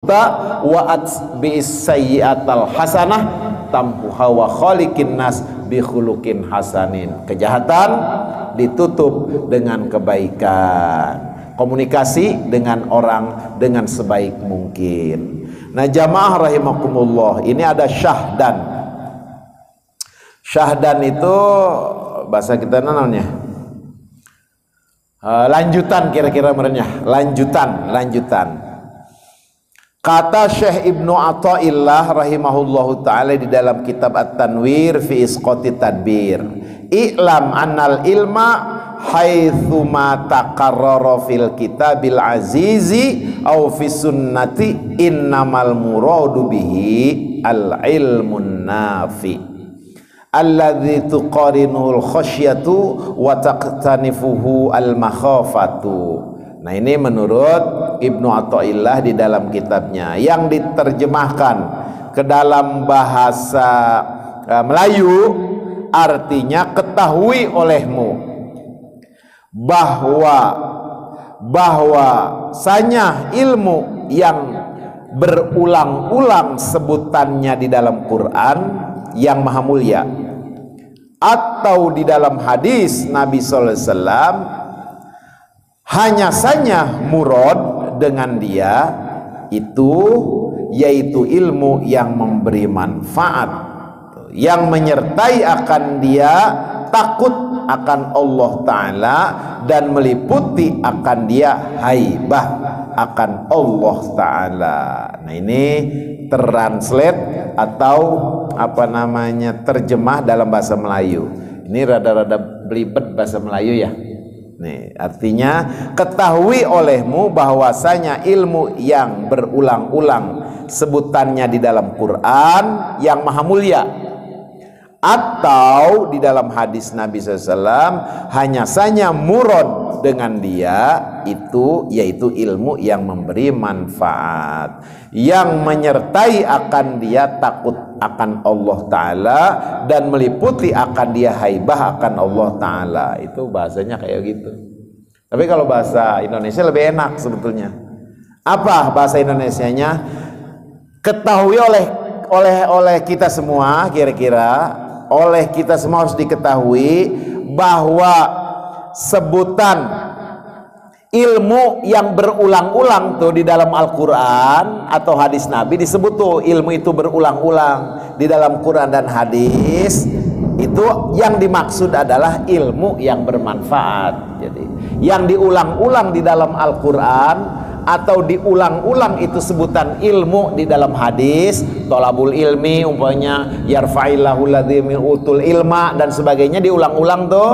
wa atbi'is sayyi'atal hasanah tamhuha wa khaliqin nas bi khuluqin hasanin. Kejahatan ditutup dengan kebaikan. Komunikasi dengan orang dengan sebaik mungkin. Nah, jamaah rahimakumullah, ini ada syahdan. Syahdan itu bahasa kita namanya lanjutan, kira-kira merenya lanjutan. Kata Syekh Ibnu Athaillah rahimahullahu ta'ala di dalam kitab At-Tanwir fi Isqati Tadbir, i'lam annal ilma haitsu ma taqarrara fil kitabil azizi aw fi sunnati innamal muradu bihi al ilmun nafi alladzi tuqarinuhu al khasyatu wa taqtanifuhu al makhafatu. Nah, ini menurut Ibnu Athaillah di dalam kitabnya yang diterjemahkan ke dalam bahasa Melayu, artinya ketahui olehmu bahwasanya ilmu yang berulang-ulang sebutannya di dalam Quran yang maha mulia atau di dalam hadis Nabi sallallahu alaihi wasallam, hanya saja murad dengan dia itu yaitu ilmu yang memberi manfaat, yang menyertai akan dia takut akan Allah Ta'ala dan meliputi akan dia haibah akan Allah Ta'ala. Nah, ini translate atau terjemah dalam bahasa Melayu. Ini rada-rada belibet bahasa Melayu ya. Nih, artinya ketahui olehmu bahwasanya ilmu yang berulang-ulang sebutannya di dalam Quran yang maha mulia atau di dalam hadis Nabi SAW, hanya saja murad dengan dia itu yaitu ilmu yang memberi manfaat, yang menyertai akan dia takut akan Allah Ta'ala dan meliputi akan dia haibah akan Allah Ta'ala. Itu bahasanya kayak gitu. Tapi kalau bahasa Indonesia lebih enak sebetulnya. Apa bahasa Indonesianya? Ketahui oleh kita semua, kira-kira oleh kita semua harus diketahui bahwa sebutan ilmu yang berulang-ulang tuh di dalam Al-Quran atau hadis Nabi disebut tuh ilmu itu berulang-ulang di dalam Quran dan hadis. Itu yang dimaksud adalah ilmu yang bermanfaat. Jadi yang diulang-ulang di dalam Al-Quran atau diulang-ulang itu sebutan ilmu di dalam hadis, tolabul ilmi umpamanya yarfa'illahu ladzina utul ilma dan sebagainya, diulang-ulang tuh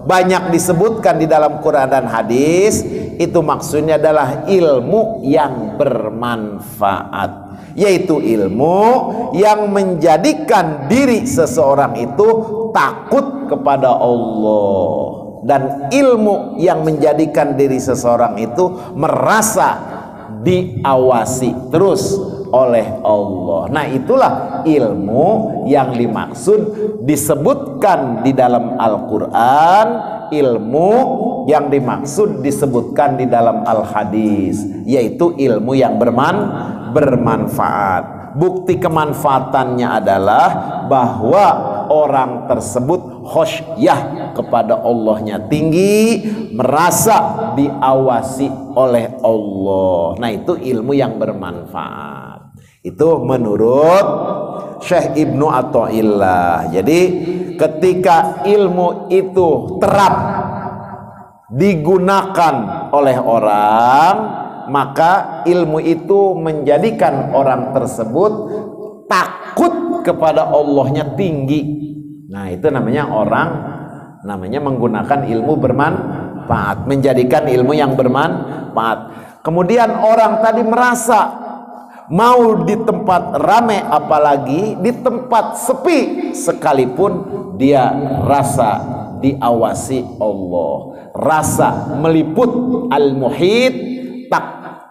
banyak disebutkan di dalam Quran dan hadis. Itu maksudnya adalah ilmu yang bermanfaat, yaitu ilmu yang menjadikan diri seseorang itu takut kepada Allah, dan ilmu yang menjadikan diri seseorang itu merasa diawasi terus oleh Allah. Nah, itulah ilmu yang dimaksud disebutkan di dalam Al-Quran, ilmu yang dimaksud disebutkan di dalam Al-Hadis, yaitu ilmu yang bermanfaat. Bukti kemanfaatannya adalah bahwa orang tersebut khosyah kepada Allahnya tinggi, merasa diawasi oleh Allah. Nah, itu ilmu yang bermanfaat. Itu menurut Syekh Ibnu Athaillah. Jadi ketika ilmu itu terap digunakan oleh orang, maka ilmu itu menjadikan orang tersebut takut kepada Allahnya tinggi. Nah, itu namanya menggunakan ilmu bermanfaat, menjadikan ilmu yang bermanfaat. Kemudian orang tadi merasa mau di tempat ramai, apalagi di tempat sepi sekalipun, dia rasa diawasi Allah, rasa meliput al-muhit,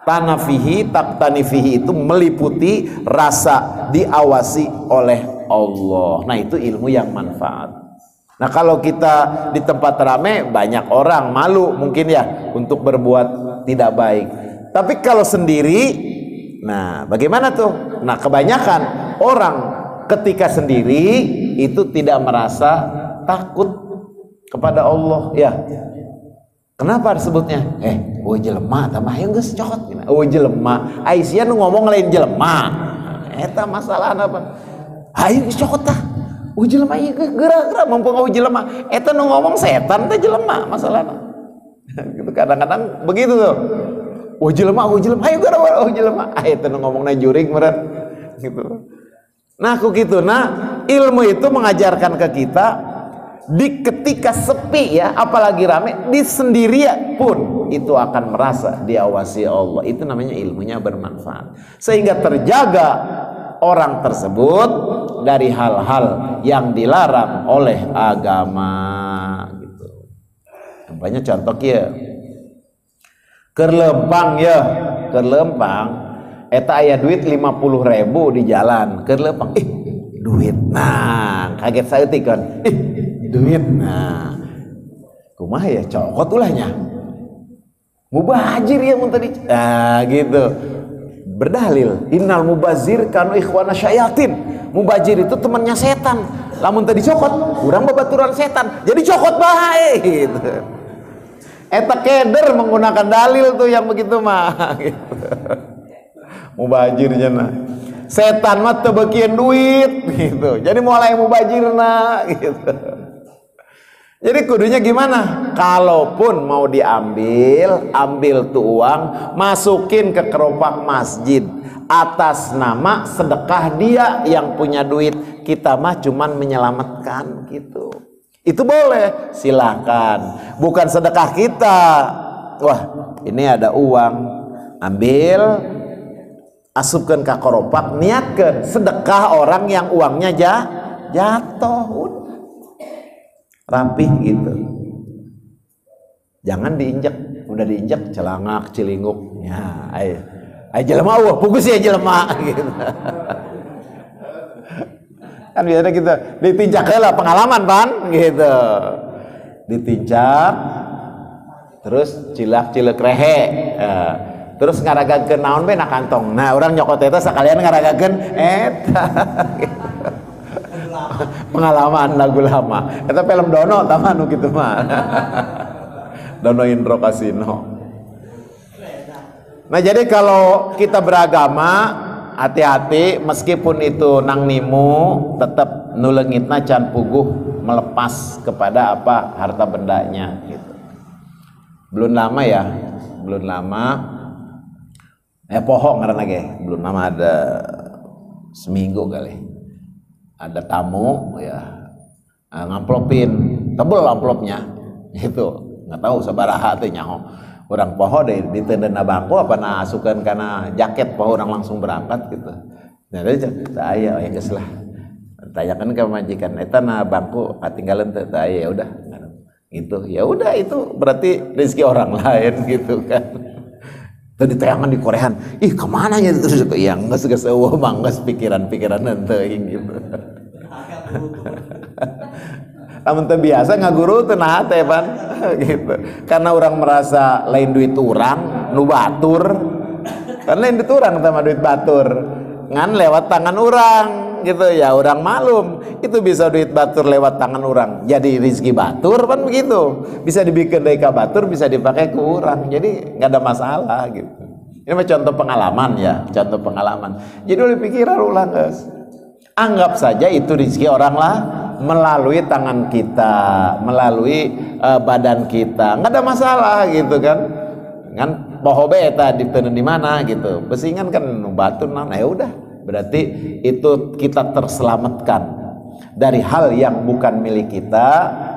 taktanifihi itu meliputi rasa diawasi oleh Allah. Nah, itu ilmu yang manfaat. Nah, kalau kita di tempat ramai banyak orang, malu mungkin ya untuk berbuat tidak baik. Tapi kalau sendiri Nah, bagaimana tuh? Nah, kebanyakan orang ketika sendiri itu tidak merasa takut kepada Allah, ya. Kenapa disebutnya? Jelema tambah yang geus cokot. Jelema. Aisyah nu ngomong lain jelema. Eta masalah apa? Hayu geus cokot tah. Jelema ieu geura-geura mumpung jelema. Eta nu ngomong setan teh jelema masalahna. Gitu kadang-kadang begitu tuh. Jelema, ayo geura jelema. Eta nu ngomongna jurig meureun gitu. Nah, gitu. Nah, ilmu itu mengajarkan ke kita di ketika sepi ya, apalagi rame, di sendirian pun itu akan merasa diawasi Allah. Itu namanya ilmunya bermanfaat. Sehingga terjaga orang tersebut dari hal-hal yang dilarang oleh agama gitu. Contohnya contoh ya. Kerlempang ya, kerlempang eta aya duit 50.000 di jalan, kerlempang. Duit. Nah, kaget saeutik kan. Duit. Nah, kumaha ya cokot ulahnya. Mubazir ya mun tadi. Nah, gitu. Berdalil, innal mubazir kanu ikhwana syayatin. Mubazir itu temannya setan. Lamun tadi cokot, urang babaturan setan. Jadi cokot bae gitu. Eta keder menggunakan dalil tuh yang begitu mah gitu. Mubazirnya nah. Setan mah teu beukeun duit gitu. Jadi mulai mubazirna gitu. Jadi kudunya gimana? Kalaupun mau diambil, ambil tuh uang, masukin ke keropak masjid atas nama sedekah dia yang punya duit. Kita mah cuman menyelamatkan gitu. Itu boleh, silakan. Bukan sedekah kita. Wah, ini ada uang, ambil, asupkan ke keropak, niatkan sedekah orang yang uangnya jatuh. Rapih gitu. Jangan diinjak, udah diinjak celangak, cilinguk. Ya, ayo jelema wah, pugus ya jelema gitu. Kan biasanya kita ditincak lah pengalaman pan gitu. Ditincak terus cilak-cilek rehe. Terus ngaragakeun naon be na kantong. Nah, orang nyokot eta sakalian ngaragakeun eta. Pengalaman lagu lama. Eta film Dono tama nu kitu mah. Dono Indro Kasino. Nah, jadi kalau kita beragama hati-hati, meskipun itu nang nimu tetap nuleungitna can puguh melepas kepada apa harta bendanya gitu. Belum lama poho ngaranna ge, belum lama ada seminggu kali. Ada tamu ya ngamplopin, tebel amplopnya gitu. Nggak tahu sabaraha teh nyaho. Orang poho deh di tendena bangku apa na asukeun kana jaket poho orang langsung berangkat gitu. Nah, aya geus lah. Tanyakan ke majikan eta na bangku katinggalan teh aya, ya udah. Gitu. Ya udah, itu berarti rezeki orang lain gitu kan. Tadi tayangan di Korean. Ih, kemana ya terus ya geus eueuh mah geus pikiran-pikiran teuing gitu. Lamun teu biasa ngaguru teu naha teh pan gitu. Karena orang merasa lain duit urang nu batur. Kan lain duit urang teh mah duit batur. Ngan lewat tangan orang gitu ya, orang malum itu bisa duit batur lewat tangan orang. Jadi rezeki batur kan begitu. Bisa dibikin dari ka batur, bisa dipakai ke orang. Jadi enggak ada masalah gitu. Ini mah contoh pengalaman ya, contoh pengalaman. Jadi oleh pikiran ulang guys. Anggap saja itu rezeki orang lah melalui tangan kita, melalui badan kita, nggak ada masalah gitu kan. Kan poho eta diteun di mana gitu. Besingan kan batu nah ya udah. Berarti itu kita terselamatkan dari hal yang bukan milik kita,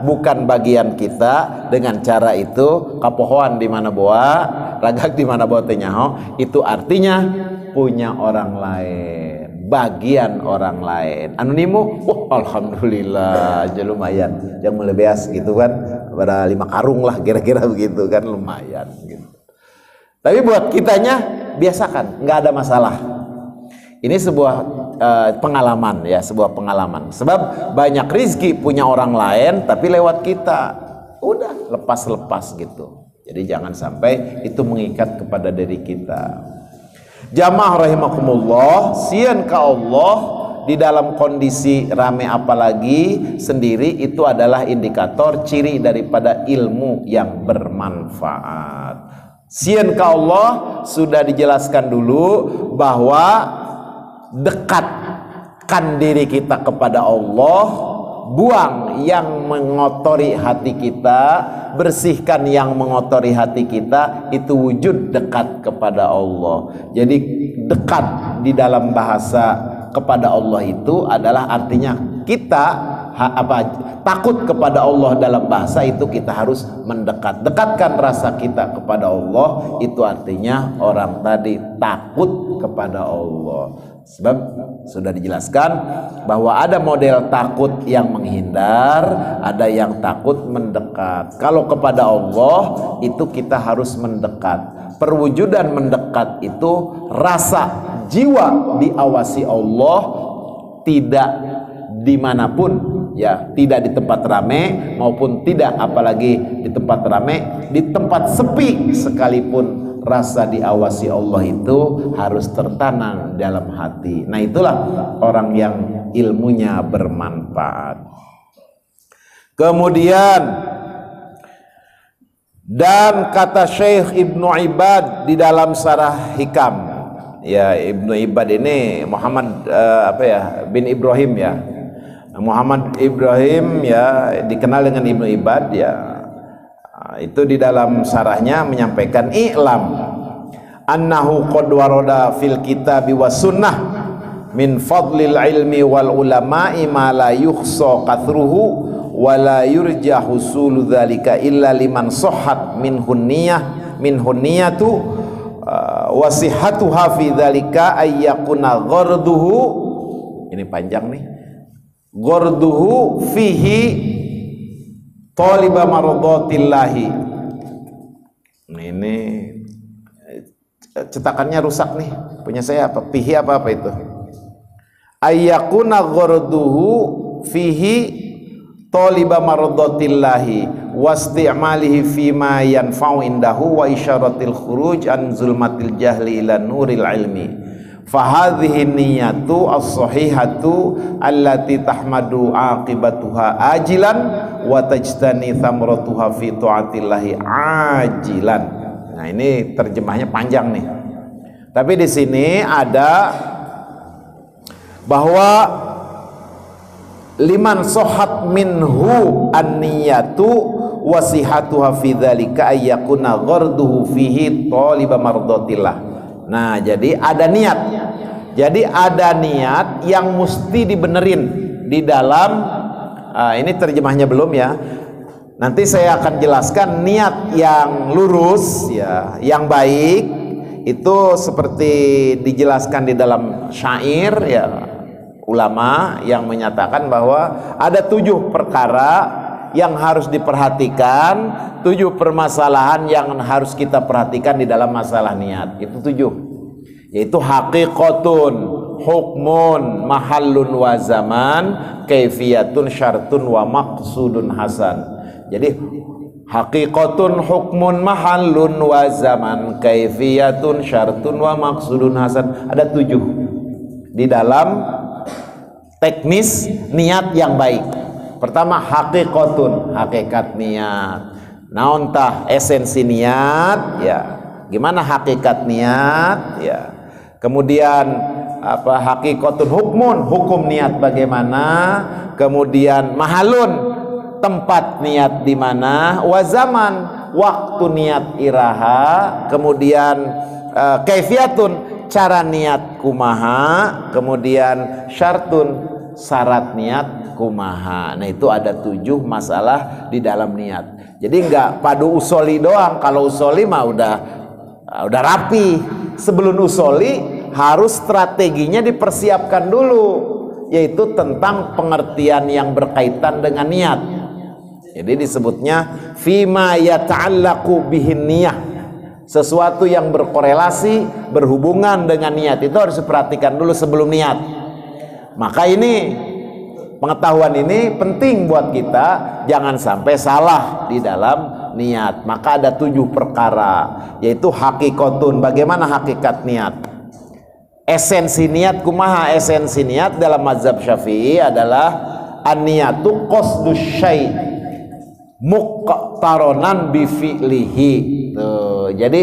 bukan bagian kita. Dengan cara itu kapohoan di mana boa, ragak di mana boa teh nyaho, itu artinya punya orang lain, bagian orang lain. Anu nimu, wah alhamdulillah, aja lumayan. Yang mulai beas gitu kan, pada 5 karung lah kira-kira begitu kan, lumayan gitu. Tapi buat kitanya biasakan, nggak ada masalah. Ini sebuah pengalaman ya, sebuah pengalaman. Sebab banyak rizki punya orang lain, tapi lewat kita. Udah lepas-lepas gitu. Jadi jangan sampai itu mengikat kepada diri kita. Jamaah rahimakumullah, sieun ka Allah di dalam kondisi rame apalagi sendiri itu adalah indikator ciri daripada ilmu yang bermanfaat. Sieun ka Allah sudah dijelaskan dulu bahwa dekatkan diri kita kepada Allah, buang yang mengotori hati kita, bersihkan yang mengotori hati kita, itu wujud dekat kepada Allah. Jadi dekat di dalam bahasa kepada Allah itu adalah artinya kita takut kepada Allah. Dalam bahasa itu kita harus mendekat, dekatkan rasa kita kepada Allah, itu artinya orang tadi takut kepada Allah. Sebab sudah dijelaskan bahwa ada model takut yang menghindar, ada yang takut mendekat. Kalau kepada Allah itu kita harus mendekat. Perwujudan mendekat itu rasa jiwa diawasi Allah, tidak dimanapun, ya, tidak di tempat ramai maupun tidak apalagi di tempat ramai, di tempat sepi sekalipun rasa diawasi Allah itu harus tertanam dalam hati. Nah, itulah orang yang ilmunya bermanfaat. Kemudian, dan kata Syekh Ibnu Ibad di dalam Syarah Hikam, ya, Ibnu Ibad ini Muhammad bin Ibrahim, ya, Muhammad Ibrahim, ya, dikenal dengan Ibnu Ibad, ya. Itu di dalam syarahnya menyampaikan i'lam annahu qad warada fil kitabi was sunnah min fadlil ilmi wal ulama'i ma la yukhsa kathruhu wa la yurja husulu dzalika illa liman sahhat min hunniyatu wa sihhatuha fi dzalika ay yakuna gharduhu, ini panjang nih, gharduhu fihi taliba mardhatillahi. Ini cetakannya rusak nih, punya saya apa? Fihi apa itu? Ayyakuna gharduhu fihi taliba mardhatillahi wasti'malihi fima yanfa'u indahu wa isyaratil khuruj an zulmatil jahli ila nuril ilmi. Fahadhihi niyatu as-sahihatu allati tahmadu aqibatuha ajilan wa tajtani thamratuha fi ta'atillahi ajilan. Nah, ini terjemahnya panjang nih. Tapi di sini ada bahwa liman sohat minhu an-niyatu wasihatuha fi dzalika ayyakuna gharduhu fihi taliba mardatillah. Nah, jadi ada niat. Jadi ada niat yang mesti dibenerin di dalam ini terjemahnya belum, ya. Nanti saya akan jelaskan niat yang lurus, ya, yang baik itu seperti dijelaskan di dalam syair, ya, ulama yang menyatakan bahwa ada 7 perkara yang harus diperhatikan, 7 permasalahan yang harus kita perhatikan di dalam masalah niat. Itu 7, yaitu haqiqatun, hukmun, mahallun wa zaman, kaifiyatun, syartun wa maqsudun hasan. Jadi haqiqatun, hukmun, mahallun wa zaman, kaifiyatun, syartun wa maqsudun hasan. Ada 7 di dalam teknis niat yang baik. Pertama, haqiqatun, hakikat niat. Naon tah esensi niat, ya. Gimana hakikat niat, ya. Kemudian apa, haqiqatun, hukmun, hukum niat bagaimana. Kemudian mahalun, tempat niat di mana. Wa zaman, waktu niat iraha. Kemudian kaifiyatun, cara niat kumaha. Kemudian syartun, syarat niat kumaha. Nah, itu ada 7 masalah di dalam niat. Jadi enggak padu usoli doang. Kalau usoli mah udah rapi. Sebelum usoli harus strateginya dipersiapkan dulu, yaitu tentang pengertian yang berkaitan dengan niat. Jadi disebutnya fima yata'allaqu bihin niyah, sesuatu yang berkorelasi, berhubungan dengan niat. Itu harus diperhatikan dulu sebelum niat. Maka ini pengetahuan ini penting buat kita, jangan sampai salah di dalam niat. Maka ada 7 perkara, yaitu haqiqatun, bagaimana hakikat niat. Esensi niat kumaha? Esensi niat dalam mazhab Syafi'i adalah an-niyatu qasdus syai' muqtaronan bi fi'lihi. Tuh, jadi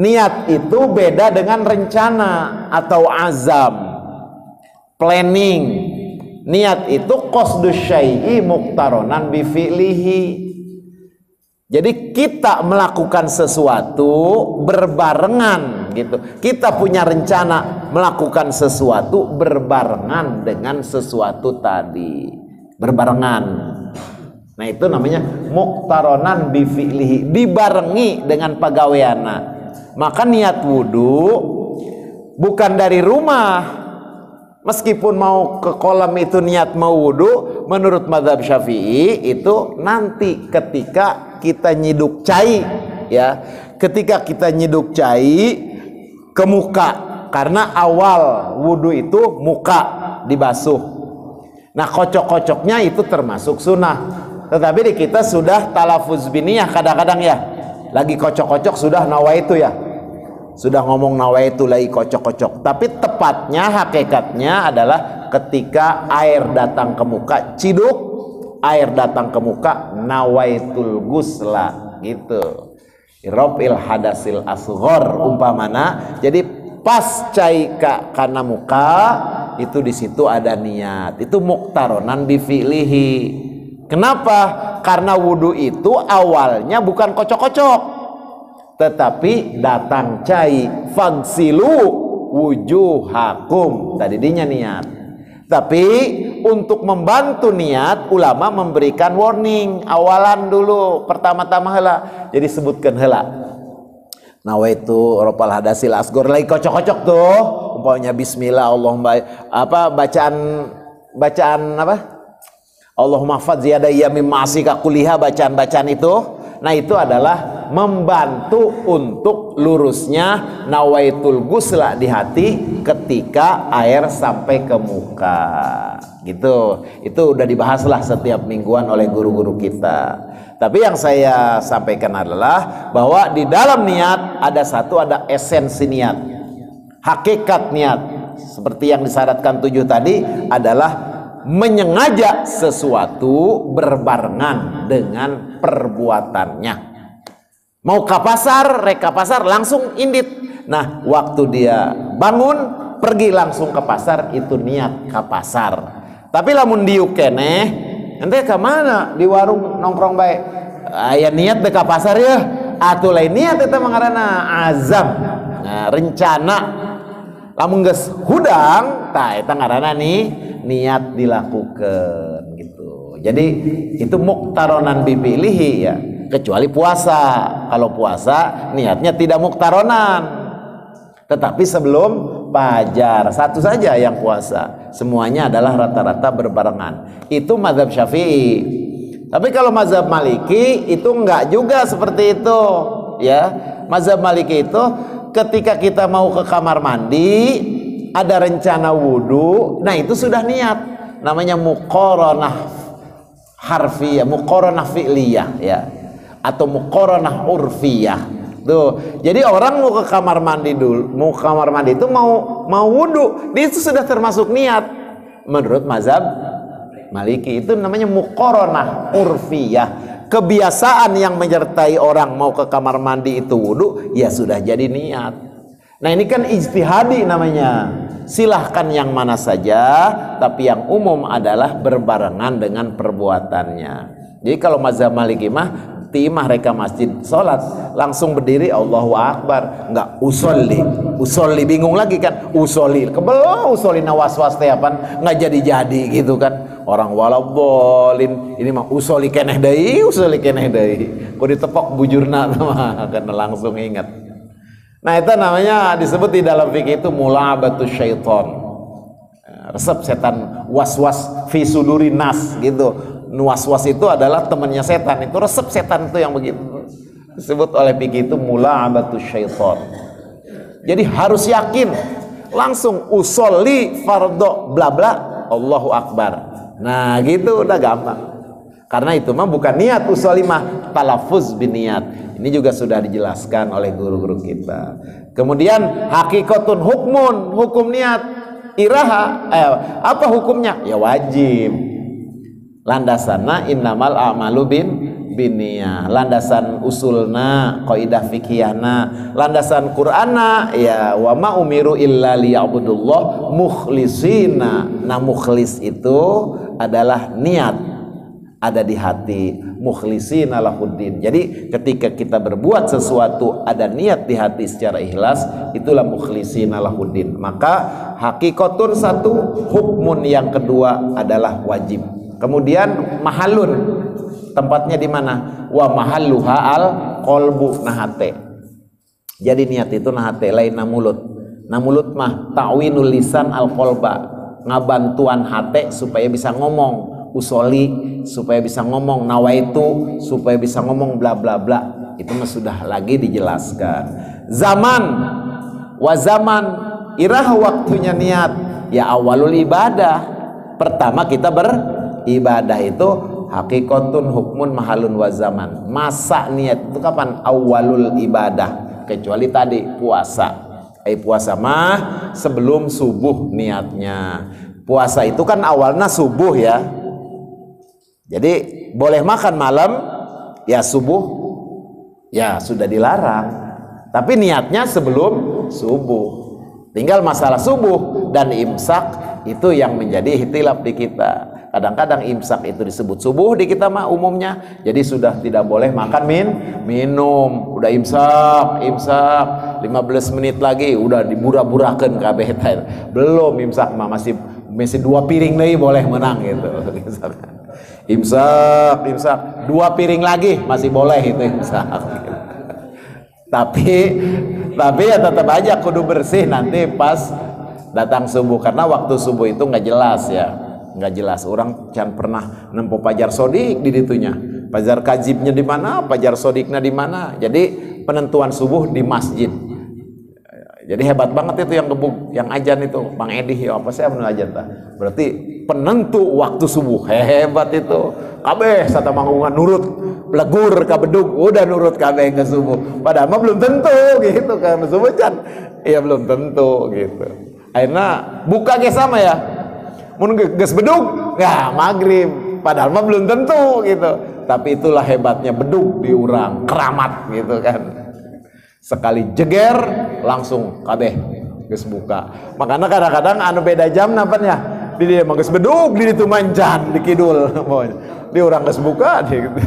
niat itu beda dengan rencana atau azam, planning. Niat itu qasdus syai'i muqtaronan bi fi'lihi. Jadi kita melakukan sesuatu berbarengan gitu. Kita punya rencana melakukan sesuatu berbarengan dengan sesuatu tadi. Berbarengan. Nah, itu namanya muqtaronan bi fi'lihi, dibarengi dengan pagaweana. Maka niat wudu bukan dari rumah. Meskipun mau ke kolam itu niat mau wudu, menurut mazhab Syafi'i itu nanti ketika kita nyiduk cai, ya, ketika kita nyiduk cai ke muka, karena awal wudu itu muka dibasuh. Nah, kocok-kocoknya itu termasuk sunnah. Tetapi di kita sudah talafuz biniyah kadang-kadang ya, lagi kocok-kocok sudah nawaitu ya, sudah ngomong nawaitu lagi kocok-kocok. Tapi tepatnya hakikatnya adalah ketika air datang ke muka, ciduk, air datang ke muka, nawaitul gusla gitu. Irofil hadasil asghar umpamana. Jadi pas cai karena muka itu di situ ada niat. Itu muqtaronan bi fi'lihi. Kenapa? Karena wudu itu awalnya bukan kocok-kocok, tetapi datang cai fagsilu wujuhakum, tadi dinya niat. Tapi untuk membantu niat, ulama memberikan warning awalan dulu, pertama-tama heula. Jadi sebutkan heula nawaitu rofal hadasil asghar, lagi kocok-kocok tuh umpamanya bismillah Allahumma bacaan apa, Allahumma fadz yadayya mimma asika kuliha, bacaan-bacaan itu. Nah, itu adalah membantu untuk lurusnya nawaitul gusla di hati ketika air sampai ke muka gitu. Itu udah dibahaslah setiap mingguan oleh guru-guru kita. Tapi yang saya sampaikan adalah bahwa di dalam niat ada esensi niat, hakikat niat, seperti yang disyaratkan 7 tadi adalah menyengaja sesuatu berbarengan dengan perbuatannya. Mau ke pasar, reka pasar langsung indit. Nah, waktu dia bangun pergi langsung ke pasar, itu niat ke pasar. Tapi lamun diuk keneh, ente ke mana? Di warung nongkrong baik. Aya niat dek ke pasar ya. Atuh lain niat eta mangarana azam. Nah, rencana. Lamun geus hudang, tah eta ngaranna nih niat dilakukan gitu. Jadi itu muqtaronan bi fi'lihi ya. Kecuali puasa. Kalau puasa niatnya tidak muqtaronan, tetapi sebelum fajar, satu saja yang puasa, semuanya adalah rata-rata berbarengan. Itu mazhab Syafi'i. Tapi kalau mazhab Maliki itu enggak juga seperti itu ya. Mazhab Maliki itu ketika kita mau ke kamar mandi, ada rencana wudu, nah itu sudah niat, namanya muqaranah harfiyah, muqaranah fi'liyah ya, atau muqaranah urfiyah. Tuh, jadi orang mau ke kamar mandi dulu, mau ke kamar mandi itu mau wudu, itu sudah termasuk niat. Menurut mazhab Maliki itu namanya muqaranah urfiyah, kebiasaan yang menyertai orang mau ke kamar mandi itu wudu, ya sudah jadi niat. Nah, ini kan ijtihadi namanya. Silahkan yang mana saja, tapi yang umum adalah berbarengan dengan perbuatannya. Jadi kalau mazhab Maliki mah timah reka masjid sholat langsung berdiri Allahu Akbar, enggak usolli bingung lagi kan, usolli kebelo usolli was-was teh apaan enggak jadi gitu kan, orang walabolin ini mah usolli keneh deui ku ditepok bujurna mah karena langsung ingat. Nah, itu namanya disebut di dalam fikih itu mula'abatus syaiton, resep setan, was-was fi suduri nas gitu. Was-was itu adalah temannya setan, itu resep setan itu yang begitu. Disebut oleh fikih itu mula'abatus syaiton. Jadi harus yakin, langsung usolli fardhu bla bla Allahu Akbar. Nah, gitu udah gampang. Karena itu mah bukan niat usolli mah talafuz bin niat. Ini juga sudah dijelaskan oleh guru-guru kita. Kemudian hakikatun hukmun, hukum niat iraha, apa hukumnya? Ya wajib. Landasana innamal a'malu binniyah. Landasan usulna qaidah fiqhiyana, landasan Qur'ana ya wa ma umiru illa liya'budullah mukhlisina. Nah, mukhlis itu adalah niat, ada di hati, mukhlisina lahuddin. Jadi ketika kita berbuat sesuatu ada niat di hati secara ikhlas, itulah mukhlisina lahuddin. Maka hakikatun satu, hukmun yang kedua adalah wajib. Kemudian mahalun, tempatnya di mana? Wa mahalluha al qalbu, nahate. Jadi niat itu nahate, lain namulut. Namulut mah ta'winul lisan al qalba, ngabantuan hate supaya bisa ngomong, usoli supaya bisa ngomong, nawaitu supaya bisa ngomong bla bla bla. Itu mah sudah lagi dijelaskan. Zaman wa zaman, irah waktunya niat ya awalul ibadah. Pertama kita beribadah itu hakikatun hukmun mahalun wa zaman. Masa niat itu kapan? Awalul ibadah. Kecuali tadi puasa. Puasa mah sebelum subuh niatnya. Puasa itu kan awalnya subuh ya. Jadi boleh makan malam ya subuh ya sudah dilarang. Tapi niatnya sebelum subuh. Tinggal masalah subuh dan imsak itu yang menjadi ihtilaf di kita. Kadang-kadang imsak itu disebut subuh di kita mah umumnya. Jadi sudah tidak boleh makan minum. Udah imsak 15 menit lagi udah dibura-burakeun kabeh teh. Belum imsak mah masih 2 piring lagi boleh menang gitu. Imsak 2 piring lagi masih boleh itu imsak. Tapi ya tetap aja kudu bersih nanti pas datang subuh, karena waktu subuh itu nggak jelas ya. Nggak jelas, orang jangan pernah nempo pajar sodik di ditunya, pajar kajibnya di mana, pajar sodiknya di mana. Jadi penentuan subuh di masjid. Jadi hebat banget itu yang gebuk, yang ajan itu Bang Edi ya apa sih anu ajan tah. Berarti penentu waktu subuh, hebat itu. Kabeh sata manggungan nurut, blegur ka bedug udah nurut kabeh ke subuh. Padahal mah belum tentu gitu kan subuh can. Iya belum tentu gitu. Akhirnya buka ge sama ya. Mun geus bedug, ya maghrib. Padahal mah belum tentu gitu. Tapi itulah hebatnya bedug di urang, keramat gitu kan. Sekali jeger langsung kabeh geus buka. Makanya kadang-kadang anu beda jam nampaknya. Di dia mah geus bedug, di ditu mancan di kidul. Di urang geus buka di gitu.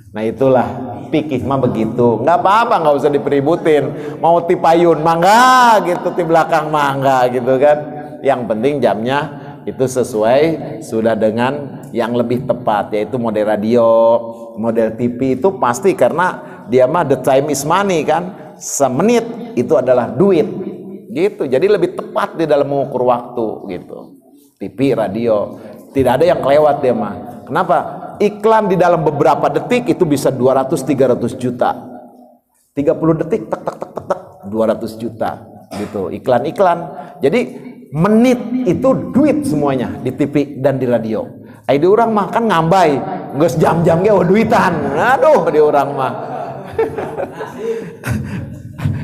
Nah itulah pikih mah begitu. Enggak apa-apa, enggak usah dipeributin. Mau tipayun mangga gitu, ti belakang mangga gitu kan. Yang penting jamnya itu sesuai sudah dengan yang lebih tepat, yaitu model radio, model TV itu pasti karena dia mah the time is money kan, semenit itu adalah duit gitu. Jadi lebih tepat di dalam mengukur waktu gitu. TV, radio tidak ada yang kelewat dia mah. Kenapa? Iklan di dalam beberapa detik itu bisa 200-300 juta. 30 detik tek tek tek tek tek 200 juta gitu iklan-iklan. Jadi menit itu duit semuanya di TV dan di radio. Di orang mah kan ngambai, geus jam-jam ge duitan. Aduh di orang mah.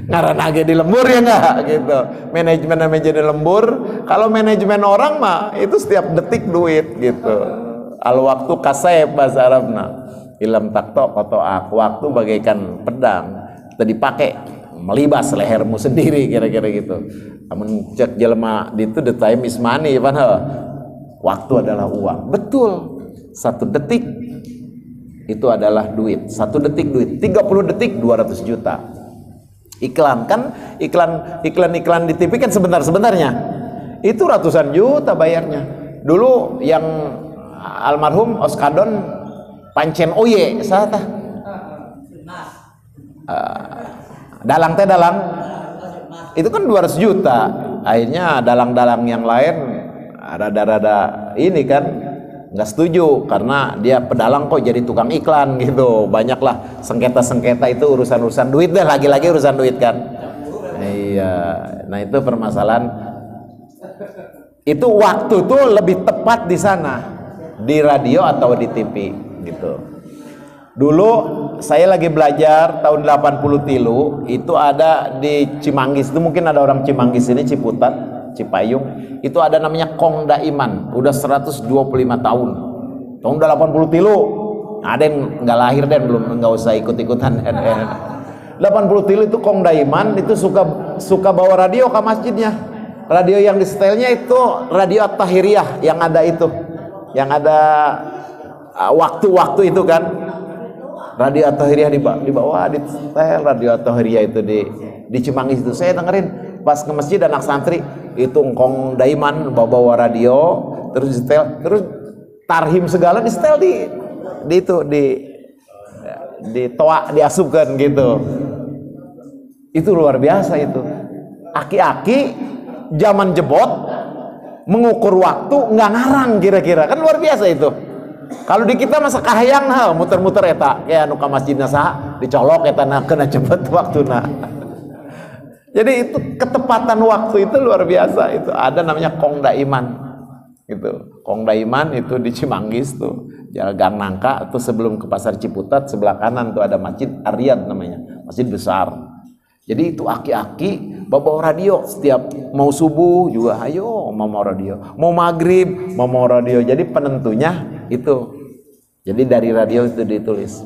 Ngaran age di lembur ya enggak gitu. Manajemen di lembur. Kalau manajemen orang mah itu setiap detik duit gitu. Al waktu kasep bahasa Arabna. Ilm takto kotoak. Waktu bagaikan pedang. Kita dipakai melibas lehermu sendiri kira-kira gitu. Namun cek jelema itu the time is money padahal waktu adalah uang. Betul. 1 detik itu adalah duit. 1 detik duit. 30 detik 200 juta. Iklan kan iklan di TV kan sebentar-sebentarnya. Itu ratusan juta bayarnya. Dulu yang almarhum Oskadon pancen oye saha tah? Dalang itu kan 200 juta. Akhirnya dalang-dalang yang lain rada-rada ini kan nggak setuju karena dia pedalang kok jadi tukang iklan gitu. Banyaklah sengketa-sengketa itu urusan-urusan duit deh, lagi-lagi urusan duit kan. Iya, nah itu permasalahan. Itu waktu tuh lebih tepat di sana, di radio atau di TV gitu. Dulu saya lagi belajar tahun 80 tilu, itu ada di Cimanggis, itu mungkin ada orang Cimanggis ini, Ciputat, Cipayung, itu ada namanya Kong Daiman, udah 125 tahun. Tahun 80 tilu. Ada yang nggak lahir dan belum, nggak usah ikut-ikutan. 80 tilu itu Kong Daiman itu suka bawa radio ke masjidnya. Radio yang di setelnya itu radio At-Tahiriyah yang ada itu, yang ada waktu-waktu itu kan. Radio At-Tahiriyah dibawa di setel radio At-Tahiriyah itu di Cimanggis itu. Saya dengerin pas ke masjid anak santri itu Kong Daiman bawa radio terus di setel, terus tarhim segala di setel di toa diasupkan gitu. Itu luar biasa itu. Aki-aki zaman jebot mengukur waktu nggak ngarang kira-kira, kan luar biasa itu. Kalau di kita masa kahayang nah muter-muter eta kayak anu ka masjidna saha dicolok eta na kena cepet waktuna. Jadi itu ketepatan waktu itu luar biasa itu. Ada namanya Kong Daiman. Gitu. Kong Daiman itu di Cimanggis tuh, Jalan Gang Nangka tuh sebelum ke Pasar Ciputat sebelah kanan tuh ada Masjid Ar-Riyad namanya, masjid besar. Jadi itu aki-aki bawa radio setiap mau subuh juga ayo mau radio, mau maghrib mau radio. Jadi penentunya itu. Jadi dari radio itu ditulis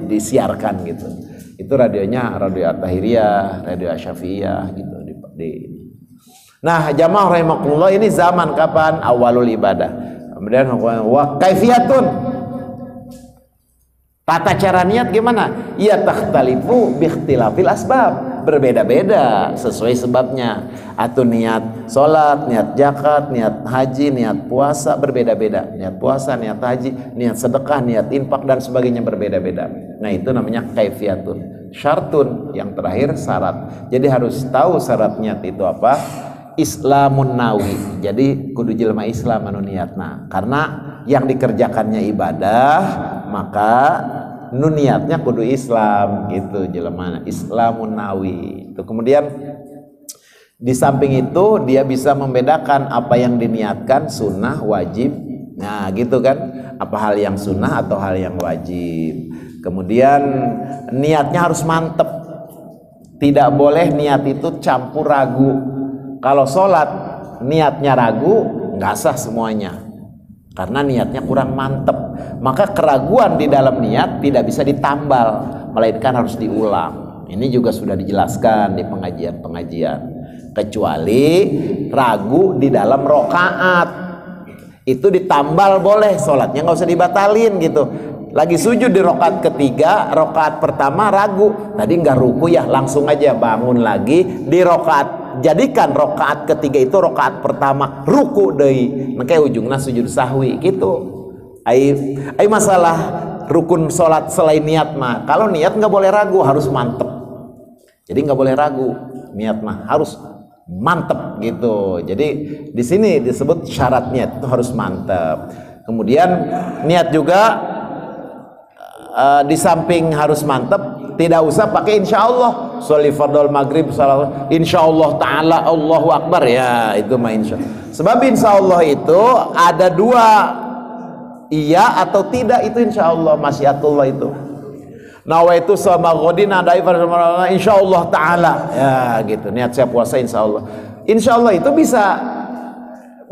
disiarkan gitu. Itu radionya radio At-Tahiriyah, radio Asy-Syafi'iyah gitu Nah, jamaah rahimakumullah, ini zaman kapan? Awalul ibadah. Kemudian wa kaifiyatun, tata cara niat gimana? Ya takhtalifu biikhtilafil asbab, berbeda-beda sesuai sebabnya. Atau niat sholat, niat zakat, niat haji, niat puasa berbeda-beda. Niat puasa, niat haji, niat sedekah, niat infak dan sebagainya berbeda-beda. Nah, itu namanya kaifiyatun. Syartun, yang terakhir syarat. Jadi harus tahu syarat niat itu apa. Islamun nawi, jadi kudu jelema Islam anu niatna, karena yang dikerjakannya ibadah maka nu niatnya kudu Islam gitu jelema. Islamun nawi itu. Kemudian di samping itu dia bisa membedakan apa yang diniatkan sunnah wajib, nah gitu kan, apa hal yang sunnah atau hal yang wajib. Kemudian niatnya harus mantep, tidak boleh niat itu campur ragu. Kalau sholat niatnya ragu nggak sah semuanya, karena niatnya kurang mantep. Maka keraguan di dalam niat tidak bisa ditambal, melainkan harus diulang. Ini juga sudah dijelaskan di pengajian-pengajian. Kecuali ragu di dalam rokaat, itu ditambal boleh, sholatnya nggak usah dibatalin gitu. Lagi sujud di rokaat ketiga, rokaat pertama ragu, tadi nggak ruku ya, langsung aja bangun lagi di rokaat. Jadikan rokaat ketiga itu rokaat pertama ruku deui, maka ujungnya sujud sahwi gitu. Ai masalah rukun sholat selain niat mah, kalau niat nggak boleh ragu, harus mantep. Jadi nggak boleh ragu, niat mah harus mantep gitu. Jadi di sini disebut syarat niat itu harus mantep. Kemudian niat juga di samping harus mantep, tidak usah pakai insya Allah. Sholli fardhu maghrib salat insya Allah taala Allahu akbar, ya itu mah insya. Sebab insya Allah itu ada dua, iya atau tidak, itu insya Allah, masyiatullah itu. Nawaitu sama godin ada insya Allah taala, ya gitu, niat saya puasa insya Allah. Insya Allah itu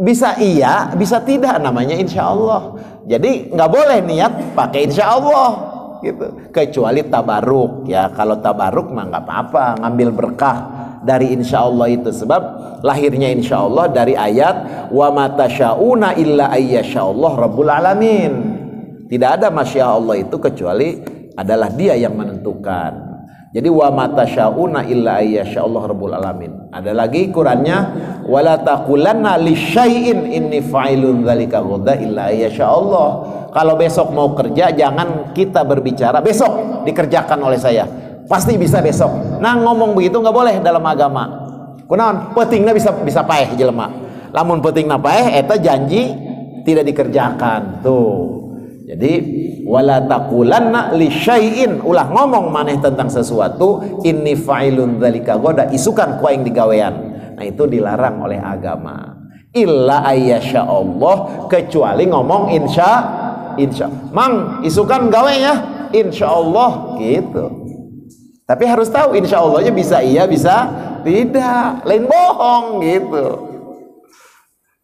bisa iya, bisa tidak, namanya insya Allah. Jadi nggak boleh niat pakai insya Allah gitu, kecuali tabaruk ya. Kalau tabaruk mah nggak apa-apa, ngambil berkah dari insya Allah itu. Sebab lahirnya insya Allah dari ayat wa matasyauna illa ayyasyaAllah rabbul alamin. Tidak ada masya Allah itu kecuali adalah dia yang menentukan. Jadi wa matasyauna illa ayyasyaAllah rabbul alamin. Ada lagi Qurannya wala taqulanna lisyai'in inni fa'ilun dzalika ghadan illa ayyasyaAllah. Kalau besok mau kerja, jangan kita berbicara besok dikerjakan oleh saya, pasti bisa besok. Nah, ngomong begitu nggak boleh dalam agama. Kunaon? Pentingnya bisa paeh jelema. Lamun pentingna paeh, eta janji tidak dikerjakan. Tuh. Jadi wala taqulanna li syai'in, ulah ngomong maneh tentang sesuatu inni fa'ilun dzalika ghadan, isukan ku aing digawean. Nah, itu dilarang oleh agama. Illa ayyasya Allah, kecuali ngomong insya insya Mang isukan gawe ya, insya Allah gitu. Tapi harus tahu insya Allahnya bisa iya bisa tidak, lain bohong gitu.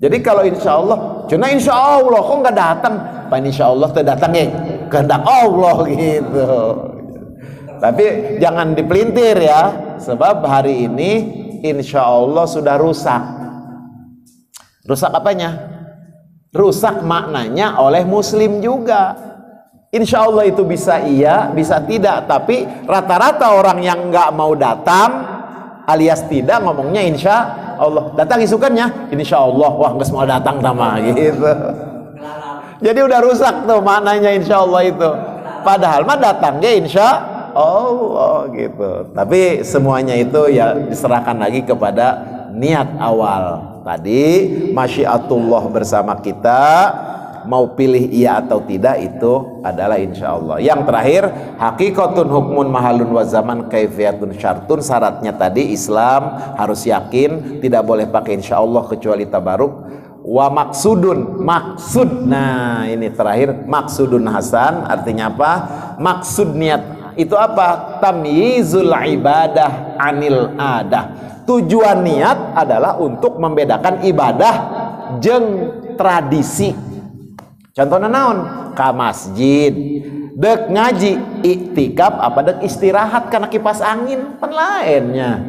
Jadi kalau insya Allah, cuna insya Allah kok nggak datang, pak insya Allah tuh datang ya kehendak Allah gitu. Tapi jangan dipelintir ya, sebab hari ini insya Allah sudah rusak. Rusak apanya? Rusak maknanya oleh muslim juga. Insya Allah itu bisa iya, bisa tidak. Tapi rata-rata orang yang nggak mau datang alias tidak ngomongnya insya Allah. Datang isukannya insya Allah. Wah nggak mau datang sama gitu. Jadi udah rusak tuh maknanya insya Allah itu. Padahal mah datangnya insya Allah gitu. Tapi semuanya itu ya diserahkan lagi kepada niat awal. Tadi masyiatullah bersama kita, mau pilih iya atau tidak itu adalah insya Allah. Yang terakhir, hakikatun hukmun mahalun wa zaman kaifiyatun syartun. Syaratnya tadi Islam harus yakin, tidak boleh pakai insya Allah kecuali tabaruk. Wa maksudun, maksud. Nah ini terakhir, maksudun hasan artinya apa? Maksud niat itu apa? Tamyizul ibadah anil adah. Tujuan niat adalah untuk membedakan ibadah jeung tradisi. Contohnya naon? Ka masjid dek ngaji, iktikaf apa dek istirahat karena kipas angin pan lainnya.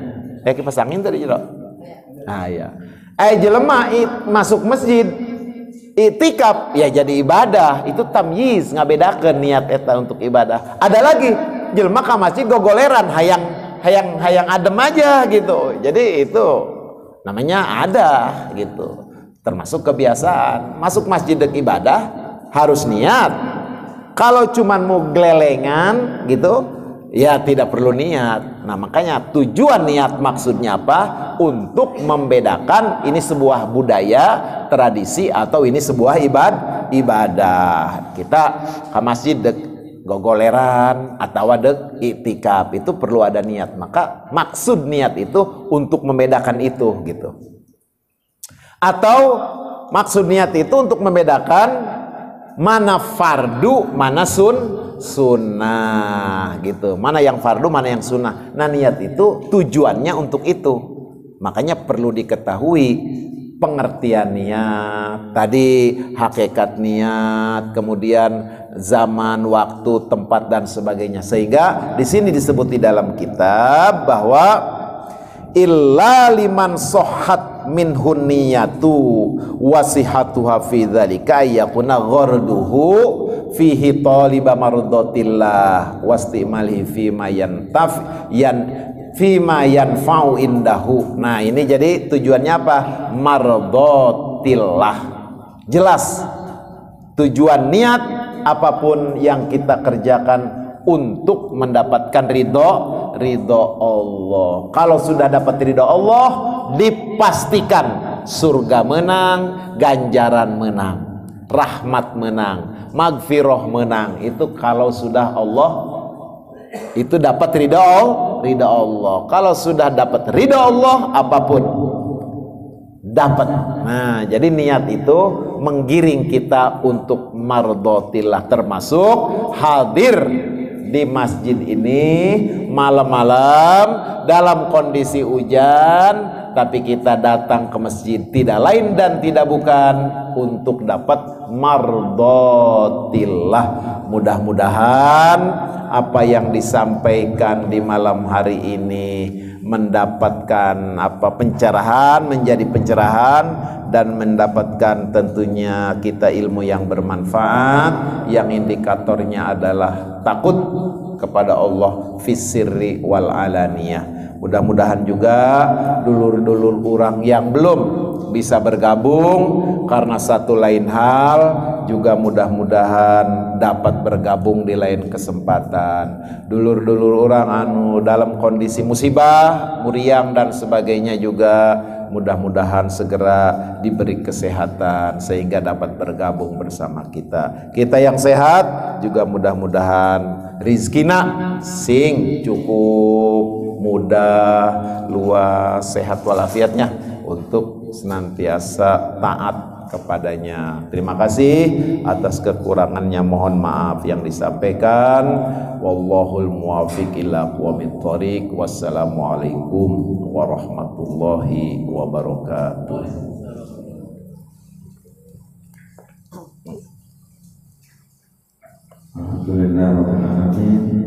Kipas angin tadi jero. Ah ya. Jelema masuk masjid iktikaf ya jadi ibadah, itu tamyiz ngabedakeun niat eta untuk ibadah. Ada lagi jelema ka masjid gogoleran hayang adem aja gitu. Jadi itu namanya ada gitu. Termasuk kebiasaan. Masuk masjid dek ibadah harus niat. Kalau cuman mau gelelengan gitu ya tidak perlu niat. Nah makanya tujuan niat maksudnya apa? Untuk membedakan ini sebuah budaya, tradisi atau ini sebuah ibadah. Kita ke masjid dek gogoleran atau dek iktikaf itu perlu ada niat. Maka maksud niat itu untuk membedakan itu gitu. Atau maksud niat itu untuk membedakan mana fardu, mana sunnah gitu. Mana yang fardu, mana yang sunnah. Nah niat itu tujuannya untuk itu. Makanya perlu diketahui pengertian niat, tadi hakikat niat, kemudian zaman, waktu, tempat dan sebagainya. Sehingga di sini disebut di dalam kitab bahwa illa liman sohat minhun niyatu wasihatuha fi dzalika yakuna gharduhu fihi taliba mardatillah wastimalihi fima yanfa'u indahu. Nah ini jadi tujuannya apa? Mardatillah. Jelas tujuan niat apapun yang kita kerjakan untuk mendapatkan ridho Allah. Kalau sudah dapat ridho Allah, dipastikan surga menang, ganjaran menang, rahmat menang, magfirah menang. Itu kalau sudah Allah itu dapat ridho Allah. Kalau sudah dapat ridho Allah, apapun dapat. Nah, jadi niat itu menggiring kita untuk mardotillah, termasuk hadir di masjid ini malam-malam dalam kondisi hujan, tapi kita datang ke masjid tidak lain dan tidak bukan untuk dapat mardotillah. Mudah-mudahan apa yang disampaikan di malam hari ini mendapatkan pencerahan, menjadi pencerahan dan mendapatkan tentunya kita ilmu yang bermanfaat, yang indikatornya adalah takut kepada Allah fisirri wal alaniyah. Mudah-mudahan juga dulur-dulur orang yang belum bisa bergabung karena satu lain hal juga mudah-mudahan dapat bergabung di lain kesempatan. Dulur-dulur orang anu dalam kondisi musibah, muriang dan sebagainya juga mudah-mudahan segera diberi kesehatan sehingga dapat bergabung bersama kita. Kita yang sehat juga mudah-mudahan rizkina sing cukup, mudah, luas, sehat walafiatnya untuk senantiasa taat kepadanya. Terima kasih atas kekurangannya, mohon maaf yang disampaikan. Wallahul muwaffiq ila aqwamit thoriq. Wassalamualaikum warahmatullahi wabarakatuh. Alhamdulillah.